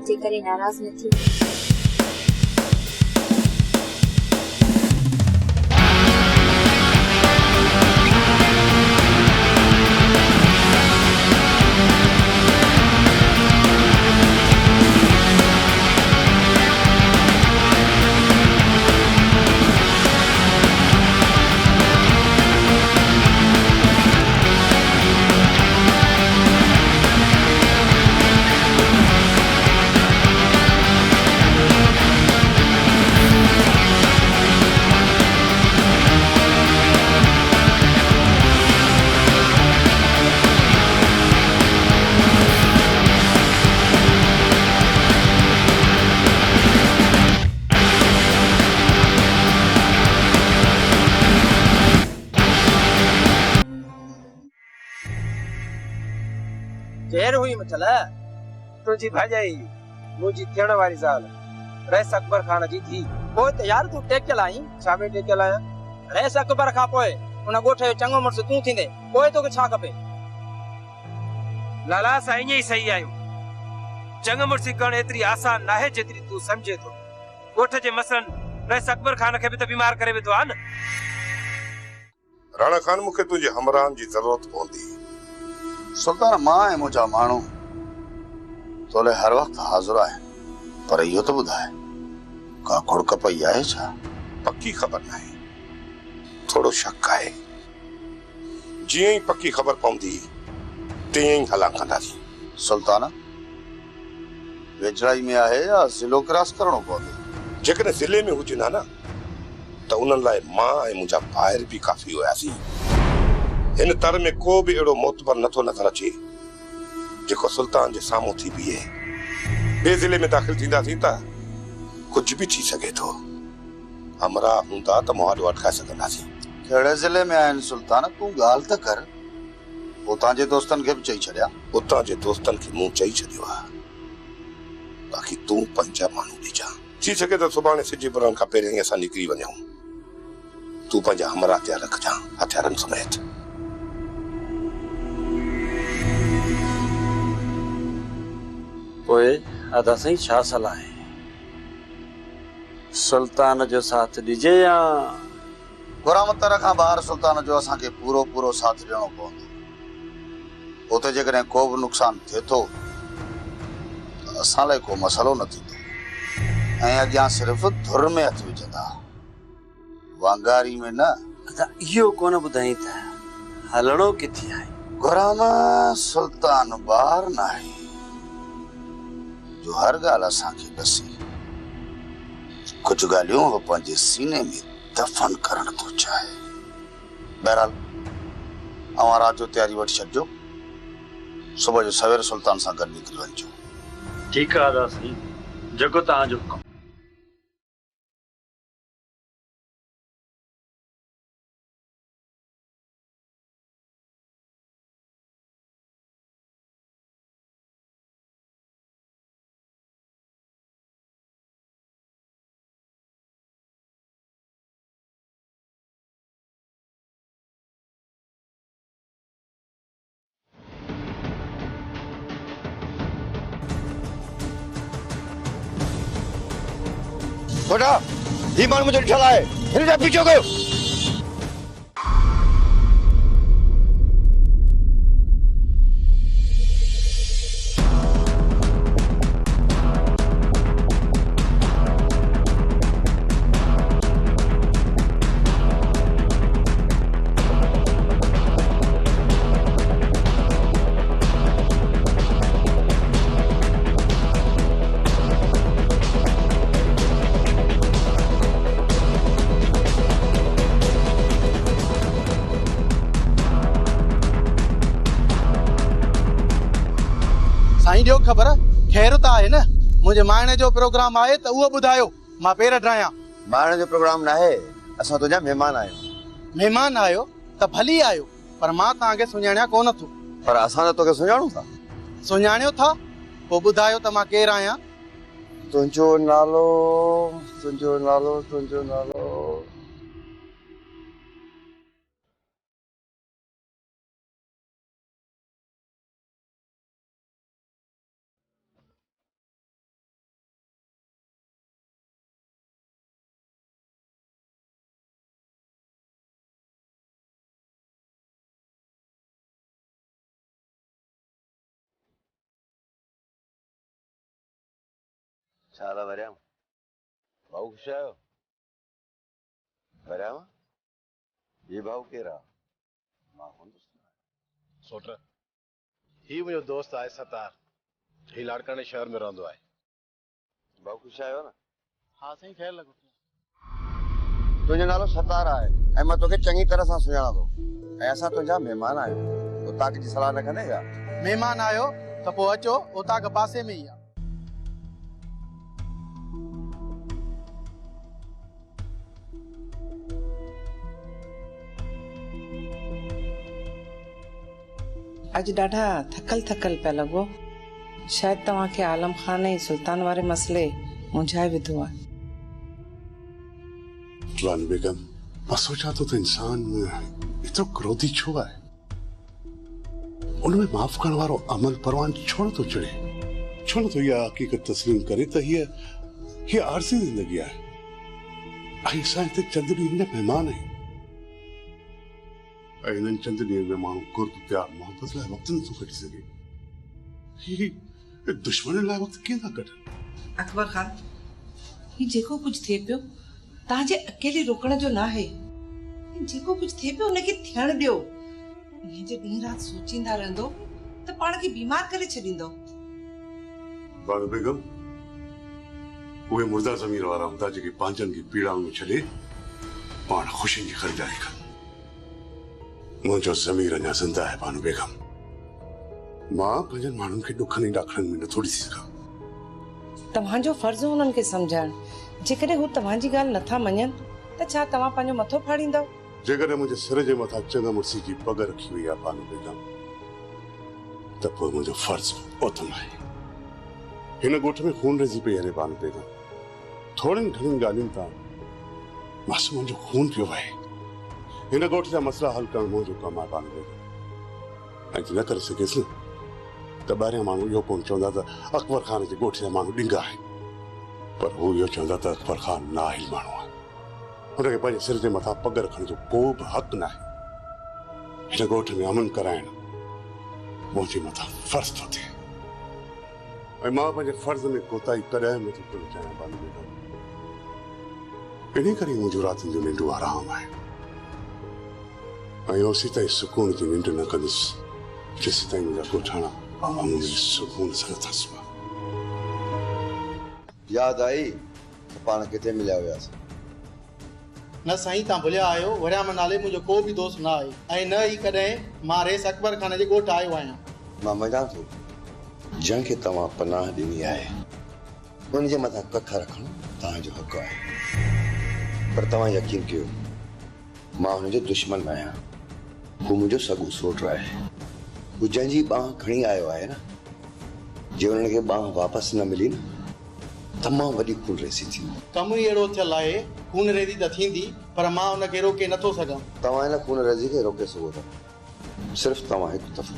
जे करे नाराज न थी। केर हुई मचल तुझी भाजाई मुझी थियण वारी ज़ाल रईस अकबर खान जी थी। पोइ त यार तूं टेकियल आहीं। छा में टेकियल आहियां? रईस अकबर खां पोइ उन ॻोठ जो चङो मुड़ुसु तूं थींदे पोइ तोखे छा खपे? लाला असां ईअं ई सही आहियूं। चङो मुड़ुसु करणु एतिरी आसान नाहे जेतिरी तूं सम्झे थो। ॻोठ जे मसइलनि रईस अकबर खान खे बि त बीमार करे विधो आहे न। राणा खान मूंखे तुंहिंजे हमराहनि जी ज़रूरत पवंदी। सुल्तान मां ऐं मुंहिंजा माण्हू तोले हर वक़्तु हाज़िर आहिनि, पर इहो त ॿुधाए का खुड़क पई आहे छा? पक्की ख़बर नाहे, थोड़ो शक आहे। जीअं ई पक्की ख़बर पवंदी तीअं ई हला कंदासीं। सुल्तान वेझड़ाई में आहे या ज़िलो क्रॉस करणो पवंदो? जेकॾहिं ज़िले में हुजंदा न त उन्हनि लाइ मां ऐं मुंहिंजा ॿाहिरि बि काफ़ी हुयासीं। हिन तर में को बि अहिड़ो मोतबर नथो नज़र अचे जेको सुल्तान जे साम्हूं थी बीहे। ॿिए ज़िले में दाख़िल थींदासीं त कुझु बि थी सघे थो। हमरा हूंदा त मुहाॾो अटकाए सघंदासीं। कहिड़े ज़िले में आहिनि सुल्तान? तूं ॻाल्हि त कर। उतां जे दोस्तनि खे बि चई छॾिया। उतां जे दोस्तनि खे मूं चई छॾियो आहे, बाक़ी तूं पंहिंजा माण्हू ॾिजां। थी सघे त सुभाणे सिज बुरण खां पहिरियों ई असां निकिरी वञूं। तूं पंहिंजा हमरा तयार रखजां, हथियारनि समेत। पोइ अदा साईं छा सलाह आहे? सुल्तान जो साथ ॾिजे या गुरामतर खां ॿाहिरि सुल्तान जो असांखे पूरो पूरो साथ ॾियणो पवंदो। उते जेकॾहिं को बि नुक़सानु थिए थो त असां लाइ को मसइलो न थींदो ऐं अॻियां सिर्फ़ु धुर में हथ विझंदा, वांगारी में न। अदा इहो कोन ॿुधाई त हलणो किथे आहे? गुराम सुल्तान ॿार न आहे जो हर ॻाल्हि असांखे ॾसी। कुझु ॻाल्हियूं उहो पंहिंजे सीने में दफ़न करण थो चाहे। बहरहाल अवां राति जो तयारी वठी छॾिजो, सुबुह जो सवेर सुल्तान सां गॾु निकिरी वञिजो। ठीकु आहे अदा साईं, जेको तव्हांजो हुकुम। बेटा ही माण्हू मुंहिंजो ॾिठल आहे, हिन जा पीछो कयो। साईं ॾियो ख़बर, ख़ैर त आहे न? मुंहिंजे माइणे जो प्रोग्राम आहे त उहो ॿुधायो, मां पेर ड्रायां। माइणे जो प्रोग्राम न आहे, असां तुंहिंजा महिमान आहियूं। महिमान आयो त भली आयो, पर मां तव्हांखे सुञाणिया कोन थो। पर असां त तोखे सुञाणूं था। सुञाणियो था? पोइ ॿुधायो त मां केरु आहियां। तुंहिंजो नालो, तुंहिंजो नालो, तुंहिंजो नालो शाला वरियाम भाऊ खुश आयो वरियाम ये भाऊ केरा मां हुंदुसि सोट ही मुंहिंजो दोस्त आहे सतार ही लाड़काने शहर में रहंदो आहे भाऊ खुश आयो न हा साईं ख़ैर लॻो तुंहिंजो नालो सतार आहे ऐं मां तोखे चङी तरह सां सुञाणा थो ऐं असां तुंहिंजा महिमान आहियूं उताक जी सलाह न कंदे छा महिमान आयो त पोइ अचो उताक पासे में ई आहे अॼु ॾाढा थकल थकल पिया लॻो शायदि तव्हांखे आलम खान ऐं सुल्तान वारे मसइले मुंझाए विधो आहे रानी बेगम मां सोचा तो इंसान एतिरो क्रोधी छो आहे उनमें माफ़ करण वारो अमल परवान छो नथो चढ़े छो नथो इहा हक़ीक़त तस्लीम करे त हीअ आरज़ी ज़िंदगी आहे ऐं असां हिते चंद ॾींहं जा महिमान आहियूं ऐं हिननि चंद ॾींहंनि में माण्हू कुर्ब प्यार मोहबत लाइ वक़्तु नथो कढी सघे हीअ दुश्मन लाइ वक़्तु कीअं था कढनि अकबर खान ही जेको कुछ थिए पियो तव्हांजे अकेले रोकण जो न आहे जेको कुछ थिए पियो उनखे थियण ॾियो ईअं जे ॾींहुं राति सोचींदा रहंदो त पाण खे बीमार करे छॾींदो बानो बेगम उहे मुर्दा ज़मीर वारा हूंदा जेके पंहिंजनि खे पीड़ाउनि में छॾे पाण ख़ुशियुनि जी ख़रीदारी कनि मुंहिंजो ज़मीर अञा ज़िंदा आहे बानो बेगम मां पंहिंजनि माण्हुनि खे ॾुखनि ऐं ॾाखड़नि में नथो ॾिसी सघां तव्हांजो फर्ज़ हुननि खे सम्झाइण जेकॾहिं हू तव्हांजी ॻाल्हि नथा मञनि त छा तव्हां पंहिंजो मथो फाड़ींदव जेकॾहिं मुंहिंजे सिर जे मथां चङा मुड़सी जी पग रखी वई आहे बानो बेगम त पोइ मुंहिंजो फर्ज़ ओतम आहे हिन ॻोठ में खून रहिजी पई हले बानो बेगम थोड़नि घणनि ॻाल्हियुनि तां मासूमनि जो खून पियो वहे हिन ॻोठ जा मसइला हल करणु मुंहिंजो कमु आहे बानो बेगम ऐं न करे सघेसि न त ॿाहिरियां माण्हू इहो कोन चवंदा त अकबर खान जे ॻोठ जा माण्हू ॾींगा आहिनि पर हू इहो चवंदा त अकबर खान नाअहिल माण्हू आहे हुनखे पंहिंजे सिर जे मथां पग रखण जो को बि हक़ न आहे हिन ॻोठ में अमन कराइण मुंहिंजे मथां फर्ज़ थो थिए ऐं मां पंहिंजे फर्ज़ में कोताही कॾहिं नथो करणु चाहियां बानो बेगम इन करे मुंहिंजो रातिनि जो निंड आराम आहे ऐं ओसी ताईं सुकून जी निंड न कंदुसि जेसीं ताईं मुंहिंजा ॻोठाणा अमन सुकून सां नथा सुम्हनि याद आई तो पाण किथे मिलिया हुआसीं न साईं तव्हां भुलिया आहियो वरियाम नाले मुंहिंजो को बि दोस्त न आहे ऐं न ई कॾहिं मां रेस अकबर खान जे ॻोठ आयो आहियां मां मञा थो जंहिंखे तव्हां पनाह ॾिनी आहे उनजे मथां कख रखणु तव्हांजो हक़ आहे पर तव्हां यकीन कयो मां हुनजो दुश्मन न आहियां हू मुंहिंजो सॻो सोट आहे हू जंहिंजी बांह खणी आयो आहे न जे हुननि खे बांह वापसि न मिली न तमामु वॾी खून रेसी थी कमु ई अहिड़ो थियल आहे खून रेज़ी त थींदी पर मां हुनखे रोके नथो सघां तव्हां हिन खून रेज़ी खे रोके सघो था सिर्फ़ु तव्हां हिकु दफ़ो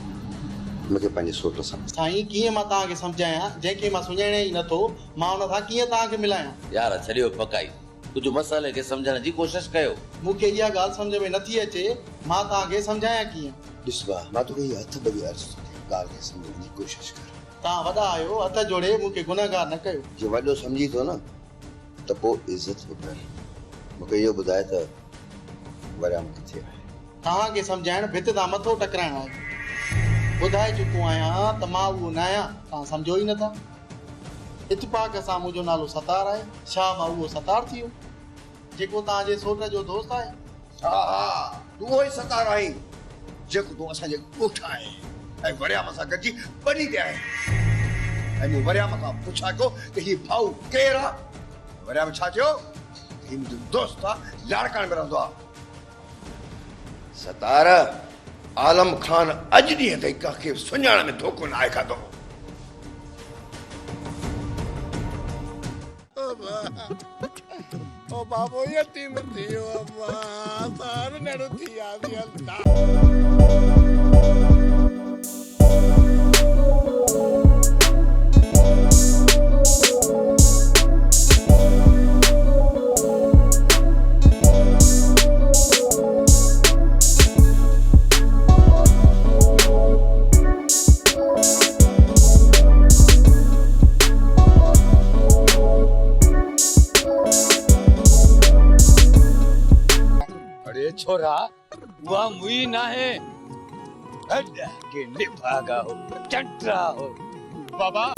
मूंखे पंहिंजे सोट सां साईं कीअं मां तव्हांखे सम्झायां जंहिंखे मां सुञाणे ई नथो मां हुन सां कीअं तव्हांखे मिलायां यार छॾियो पकाई कुझु मसाले खे सम्झण जी कोशिशि कयो मूंखे इहा ॻाल्हि सम्झ में नथी अचे मां तव्हांखे सम्झायां कीअं ॾिस भाउ मां तोखे इहा हथ ॿधी अर्ज़ु ॻाल्हि खे सम्झण जी कोशिशि कर तव्हां वॾा आहियो हथ जोड़े मूंखे गुनहगार न कयो जे वॾो सम्झी थो न त पोइ इज़त बि कर मूंखे इहो ॿुधाए त वरियाम किथे आहे तव्हांखे सम्झाइण भित तां मथो टकराइण आहे ॿुधाए चुको आहियां त मां उहो न आहियां तव्हां सम्झो ई नथा इतफाक़ सां मुंहिंजो नालो सतार आहे छा मां उहो सतार थी वियो जेको तव्हांजे सोट जो दोस्त आहे हा तूं उहो ई सतार आहीं जेको तूं असांजे ॻोठ आहे ऐं वरियाम सां गॾिजी बनी ते आहे ऐं मूं वरियाम खां पुछा कयो त हीउ भाऊ केरु आहे वरियाम छा चयो हीउ मुंहिंजो दोस्त आहे लाड़काणे में रहंदो आहे सतार आलम खान अॼु ॾींहं ताईं कंहिंखे सुञाण में धोखो न आहे खाधो ओ बाबो यतीम थियो अम्मा सार नड़ो थी आवी अल्लाह छोरा वह मुई ना है अड्डा के निभागा हो चंट्रा हो बाबा।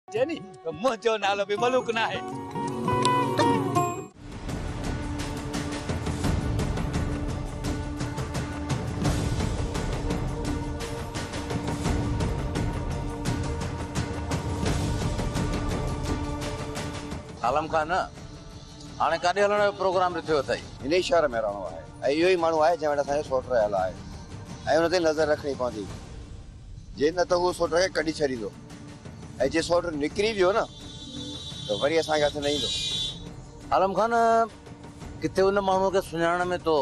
जेनी तो मुझो नालो भी मलूक ना है। आलम खान हाणे काॾे हलण जो प्रोग्राम रखियो अथई? इन शहर में रहणो आहे ऐं इहो ई माण्हू आहे जंहिं वटि असांजो सोट रहियल आहे ऐं हुन ते नज़र रखणी पवंदी। जे न त उहो सोट खे कढी छॾींदो ऐं जे सोट निकिरी वियो न त वरी असांखे हथ न ईंदो। आलम खान किथे उन माण्हूअ खे सुञाणण में तो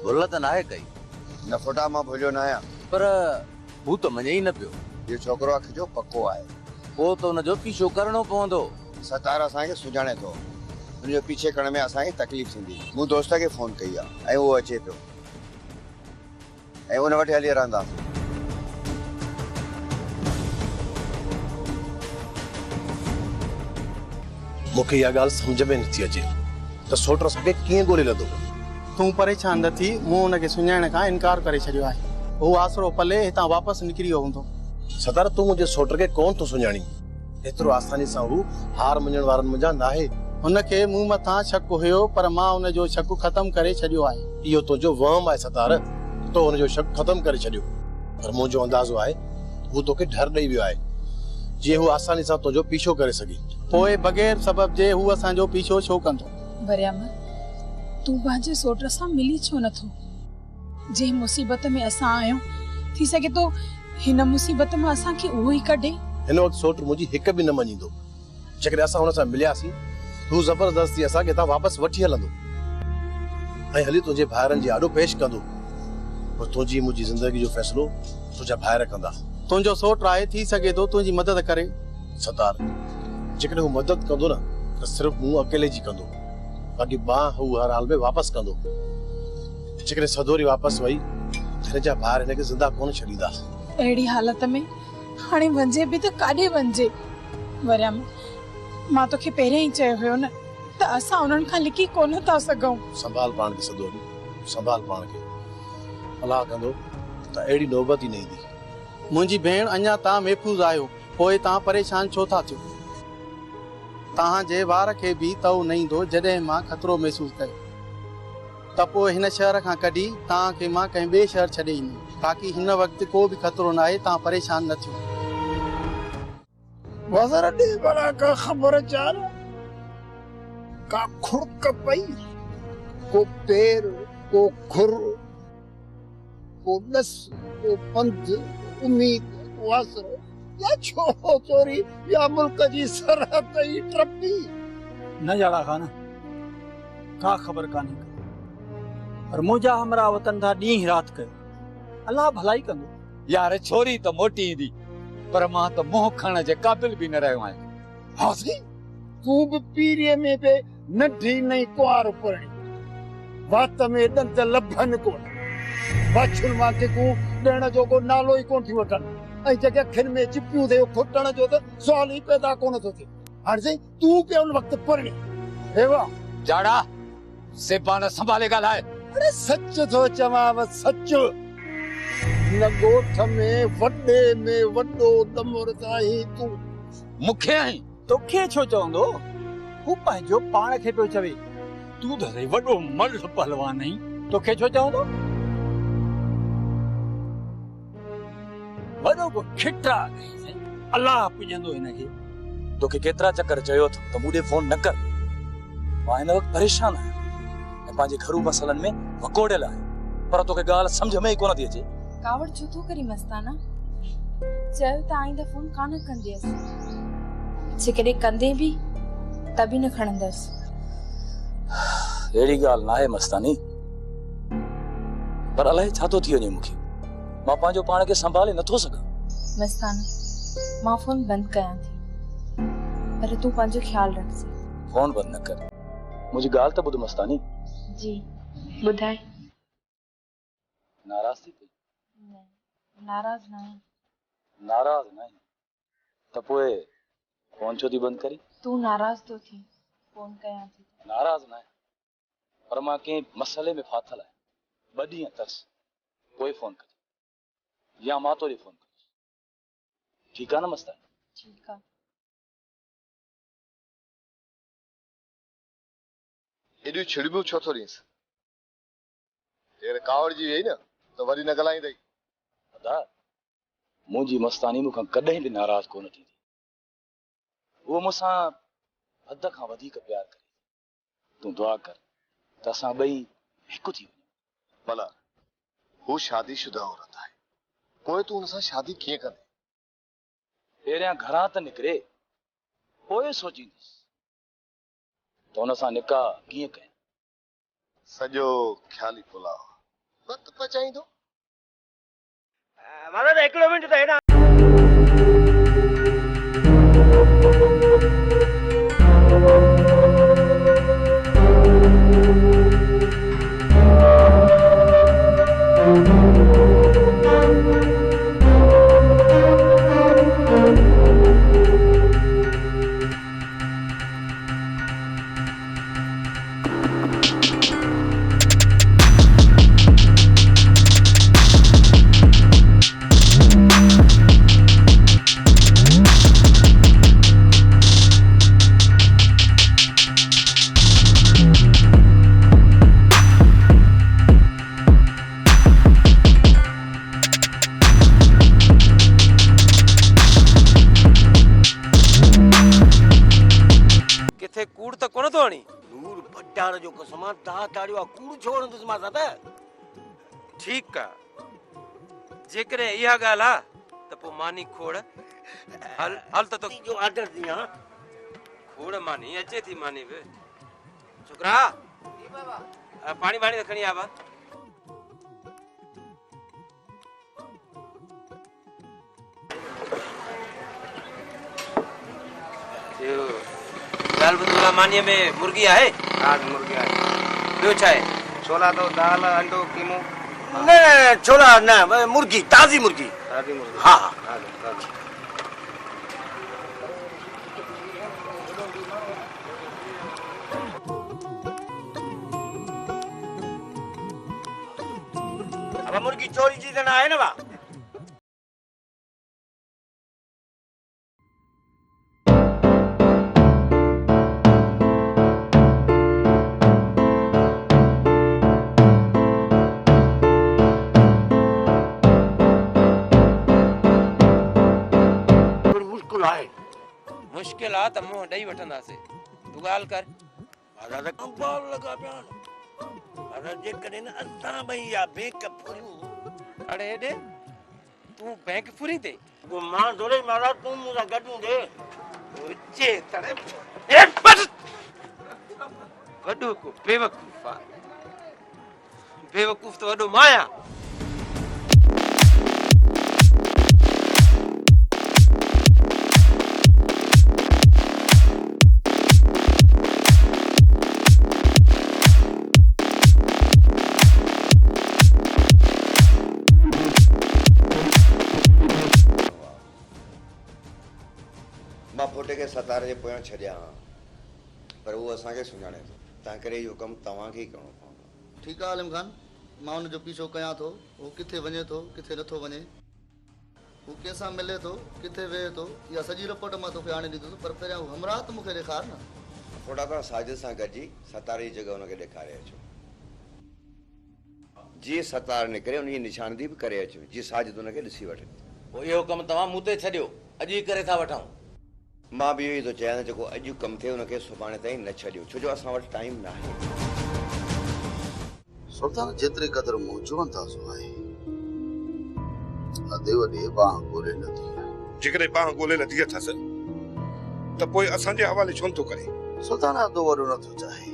भुल त नाहे कई? न फुटा मां भुलियो न आहियां, पर हू त मञे ई न पियो। इहो छोकिरो अख जो पको आहे। पोइ त हुनजो पीछो करणो पवंदो। सतार असांखे सुञाणे थो, हुनजो पीछे करण में असांखे तकलीफ़ थींदी। मूं दोस्त खे फोन कई आहे ऐं उहो अचे पियो ऐं उन वटि हली रहंदासीं। मूंखे इहा ॻाल्हि सम्झ में नथी अचे त सोट असांखे कीअं ॻोल्हे लधो। तूं परेशान न थी, मूं हुनखे सुञाणण खां इनकार करे छॾियो आहे। हू आसरो पले हितां वापसि निकिरी वियो हूंदो। सतार तूं मुंहिंजे सोट खे कोन थो सुञाणी। एतिरो आसानी सां हू हार मञण वारनि मुंहिंजा नाहे। हुनखे मूं मथां शक हुयो पर मां हुनजो शक ख़तम करे छॾियो आहे। इहो तुंहिंजो वहम आहे सतार, तो हुनजो शक ख़तम करे छॾियो। पर मुंहिंजो अंदाज़ो आहे हू तोखे डर ॾेई वियो आहे जीअं हू आसानी सां तुंहिंजो पीछो करे सघे। पोइ बग़ैर सबब जे हू असांजो पीछो छो कंदो? वरियाम तूं पंहिंजे सोट सां मिली छो नथो? जंहिं मुसीबत में असां आहियूं थी सघे थो हिन मुसीबत में असांखे उहो ई कढे। हिन वक़्तु सोट मुंहिंजी हिकु बि न मञींदो। जेकॾहिं असां हुन सां मिलियासीं हू ज़बरदस्ती असांखे हितां वापसि वठी हलंदो ऐं हली तुंहिंजे भाइरनि जी आॾो पेश कंदो। पर तुंहिंजी मुंहिंजी ज़िंदगी जो फ़ैसिलो तुंहिंजा भाइर कंदा। तुंहिंजो सोट आहे, थी सघे थो तुंहिंजी मदद करे। सतार जेकॾहिं हू मदद कंदो न त सिर्फ़ु मूं अकेले जी कंदो, बाक़ी मां हू हर हाल में वापसि कंदो। जेकॾहिं सदोरी वापसि वई हिन जा भाइर हिनखे ज़िंदा कोन छॾींदा। अहिड़ी हालत में हाणे वञे बि त काॾे वञे? वरियाम मां तोखे पहिरियों ई चयो हुयो न त असां उन्हनि खां लिकी कोन था सघूं। संभाल पाण खे सदोरी, संभाल पाण खे। अलाह कंदो त अहिड़ी नौबत ई न ईंदी। मुंहिंजी भेण अञा तव्हां महफ़ूज़ आहियो, पोइ तव्हां परेशान छो था थियो? तव्हांजे वार खे बि तव न ईंदो जॾहिं मां ख़तरो महसूस कयो त पोइ हिन शहर खां कढी तव्हांखे मां कंहिं ॿिए शहर छॾे ईंदुमि। बाक़ी हिन वक़्तु को बि ख़तरो न आहे, तव्हां परेशान न थियो। वज़र ॾे भला का ख़बर चार का खुड़क पई, को पेर, को खुर, को नस, को पंध, उम्मीद, वासर या छो चोरी या मुल्क जी सरहद ई ट्रपी। न जाड़ा खान का ख़बर कान्हे, पर मुंहिंजा हमरा वतन था ॾींहुं राति कयो। अलाह भलाई कंदो। यार छोरी तो मोटी ईंदी पर मां तो मुंह खणण जे क़ाबिल भी न रहियो आहियां। हासी तूं बि पीरीअ में बि नंढी नई कुंवार पढ़ी, वात में ॾंद लभनि कोन, बाछुल मां के को ॾियण जो को नालो ई कोन थी वठनि ऐं जेके अखियुनि में चिपियूं थिए खुटण जो त सुवाल ई पैदा कोन थो थिए। हाणे साईं तूं पे उन वक़्तु पढ़ी हे वाह जाड़ा सेबान संभाले ॻाल्हाए। अरे सच थो चवां, सच। न ॻोठ में वॾे में वॾो दमुर्द आहीं तूं। मूंखे आहीं? तोखे छो चवंदो? हू पंहिंजो पाण खे पियो चवे। तूं त वॾो मर्द पहलवान आहीं, तोखे छो चवंदो? वॾो को खिटा अलाह पुॼंदो हिनखे। तोखे केतिरा चकर चयो त मूंखे फोन न कर। मां हिन वक़्तु परेशान आहियां ऐं पंहिंजे घरू मसलनि में वकोड़ियल आहियां, पर तोखे ॻाल्हि सम्झ में ई कोन थी अचे। कावड़ छो थो करी मस्ताना? चयो त आईंदा फोन कान कंदीअसि, जेकॾहिं कंदे बि त बि न खणंदसि। अहिड़ी ॻाल्हि नाहे मस्तानी, पर अलाए छा थो थी वञे मूंखे, मां पंहिंजो पाण खे संभाले नथो सघां। मस्ताना, मां फोन बंदि कयां थी, पर तूं पंहिंजो ख्यालु रखिजे। फोन बंदि न कर, मुंहिंजी ॻाल्हि त ॿुध मस्तानी। जी ॿुधाए। नाराज़ थी? न, नाराज़ न आहियां। नाराज़ न आहे त पोइ फोन छो थी बंदि करी? तूं नाराज़ थो थी, फोन कयां थी। नाराज़ न आहे, पर मां कंहिं मसइले में फाथल आहियां। 2 ॾींहं तरस पोइ फोन कजां या मां तोखे फोन कजां, ठीकु आहे न मस्तानी? ठीकु आहे। एॾियूं छिड़बियूं छो थो ॾींसि? अगरि कावड़ जी वेई न त वरी न ॻाल्हाईंदई। पता मुंहिंजी मस्तानी मूंखां कॾहिं बि नाराज़ कोन थींदी। उहो मूंसां हद खां वधीक प्यार करे। तूं दुआ कर त असां ॿई हिकु थी वञूं। भला हू शादीशुदा औरत आहे, पोइ तूं हुन सां शादी कीअं कंदे? पहिरियां घरां त निकिरे, पोइ सोचींदुसि त हुन सां निकाह कीअं कयां। सॼो ख़्याली पुलाव वक़्तु पचाईंदो। महाराज हिकिड़ो मिंट त हेॾां किथे कूड़ त कोन थो हणी? नूर भट्टार जो कसम आहे, ता ताड़ियो आहे, कूड़ छोड़ंदुसि मां दादा। ठीकु आहे, जेकॾहिं इहा ॻाल्हि आहे त पोइ मानी खोड़ हल हल त जो ऑर्डर दियां खोड़ मानी अचे थी। मानी बि छोकरा पाणी वाणी त खणी आवा। दाल बतूला मानीअ में मुर्गी आहे? हा मुर्गी आहे। ॿियो छा आहे? छोला दो, दाल, अंडो, कीमो। न छोला न, मुर्गी, ताज़ी मुर्गी। ताज़ी मुर्गी? हाँ हाँ। अब मुर्गी चोरी जी त न आहे न बा? मुश्किल आहे त मुंहुं ॾेई वठंदासीं, तूं ॻाल्हि कर। दादा कंपाल लगा पिया अरे जेकॾहिं न असां ॿई या बैंक फुरियूं। अड़े हेॾे तूं बैंक फुरी ते? वो मां थोड़े महाराज तूं मूंसां गॾु हूंदे। जे तड़े ए बस वॾो को बेवकूफ़ आहे। बेवकूफ़ त वॾो माया। मां पुट खे सतारे जे पोयां छॾिया हा, पर उहो असांखे सुञाणे थो, तंहिं करे इहो कमु तव्हांखे ई करिणो पवंदो। ठीकु आहे आलिम ख़ान, मां हुनजो पीछो कयां थो। हू किथे वञे थो, किथे नथो वञे, हू कंहिंसां मिले थो, किथे वेहे थो, इहा सॼी रिपोर्ट मां तोखे आणे ॾींदुसि, पर पहिरियां हू हमराह त मूंखे ॾेखार न। थोरा तव्हां साजिद सां गॾिजी सतारे जी जॻह हुनखे ॾेखारे अचो। जीअं सतार निकिरे उनजी निशानदी बि करे अचो, जीअं साजिद हुनखे ॾिसी वठे। पोइ इहो कमु तव्हां मूं ते छॾियो, अॼु ई करे था वठूं। मां बि इहो ई थो चाहियां, जेको अॼु कमु थिए हुनखे सुभाणे ताईं न छॾियो, छो जो असां वटि टाइम न आहे। सुल्तान जेतिरे क़दुरु मूं चवनि था सो आहे, अदे वॾे बाह ॻोल्हे नथी जेकॾहिं बाह ॻोल्हे नथी अथसि त पोइ असांजे हवाले छो थो करे? सुल्तान अदो वॾो नथो चाहे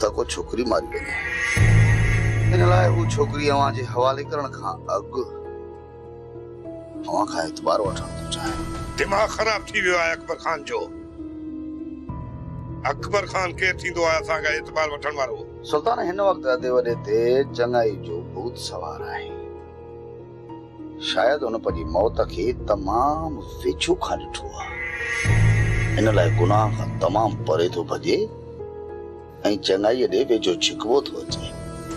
त को छोकिरी मारी वञे, इन लाइ हू छोकिरी अव्हां जे हवाले करण खां अॻु अव्हां खां एतबार वठण थो चाहे। दिमाग़ ख़राब थी वियो आहे अकबर खान जो। अकबर खान केरु थींदो आहे असांखां एतबार वठण वारो? सुल्तान हिन वक़्तु अदे वॾे ते चङाई जो भूत सवार आहे। शायदि हुन पंहिंजी मौत खे तमामु वेझो खां ॾिठो आहे, इन लाइ गुनाह खां तमामु परे थो भॼे ऐं चङाईअ ॾे वेझो छिकवो थो अचे।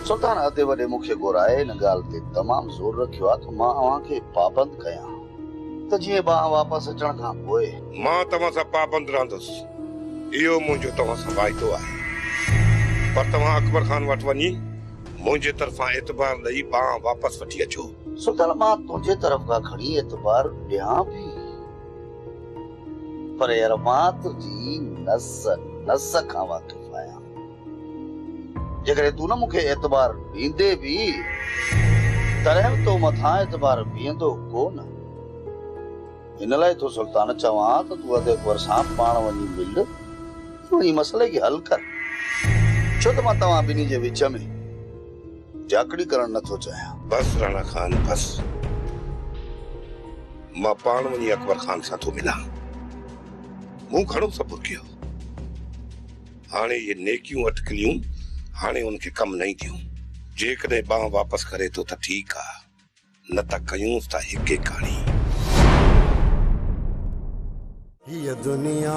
सुल्तान अदे वॾे मूंखे घुराए इन ॻाल्हि ते तमामु ज़ोर रखियो आहे त मां अव्हां खे पाबंद कयां त जीअं बाह वापसि अचण खां पोइ मां तव्हां सां पाबंद रहंदुसि। इहो मुंहिंजो तव्हां सां वाइदो आहे, पर तव्हां अकबर खान वटि वञी मुंहिंजे तरफ़ां एतबार ॾेई बाह वापसि वठी अचो। सुल्तान मां तुंहिंजे तरफ़ खां खणी एतबार ॾियां बि, पर यार मां तुंहिंजी नस नस खां वाक़िफ़ आहियां। जेकॾहिं तूं न मूंखे एतबार ॾींदे बि तॾहिं बि तो मथां एतबार बीहंदो कोन। इन लाइ तो सुल्तान चवां त तूं अदे अकबर सां पाण वञी मिल, वञी मसइले खे हल कर, छो त मां तव्हां ॿिन्ही जे विच में जाकड़ी करण नथो चाहियां। बस राणा खान बस, मां पाण वञी अकबर खान सां थो मिलां। मूं घणो सबुर कयो, हाणे ये नेकियूं अटकलियूं हाणे उनखे कम न थियूं। जेकॾहिं बाह वापसि करे तो त ठीकु आहे, न त कयूंसि था हिके कहाणी। ये दुनिया